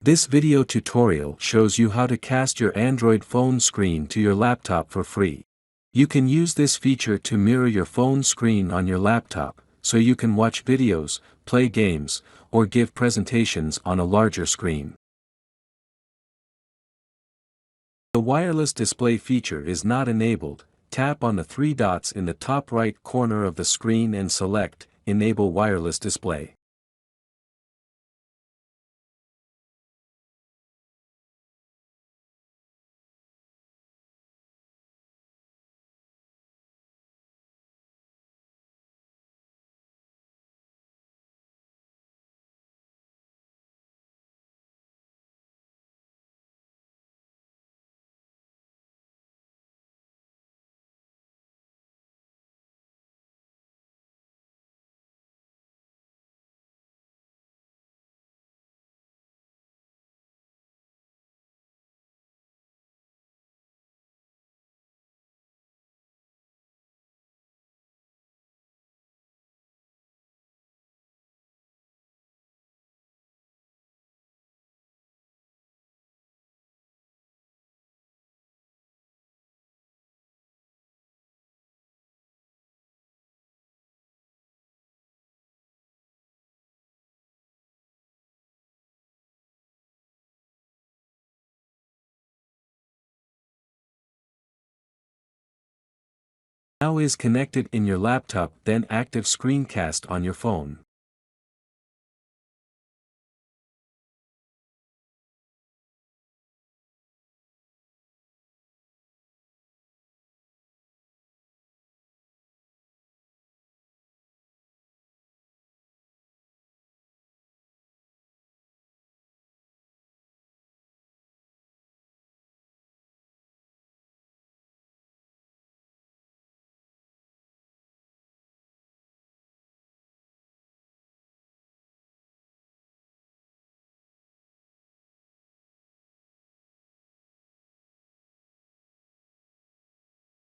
This video tutorial shows you how to cast your Android phone screen to your laptop for free. You can use this feature to mirror your phone screen on your laptop, so you can watch videos, play games, or give presentations on a larger screen. The wireless display feature is not enabled. Tap on the three dots in the top right corner of the screen and select Enable Wireless Display. Now is connected in your laptop, then active screencast on your phone.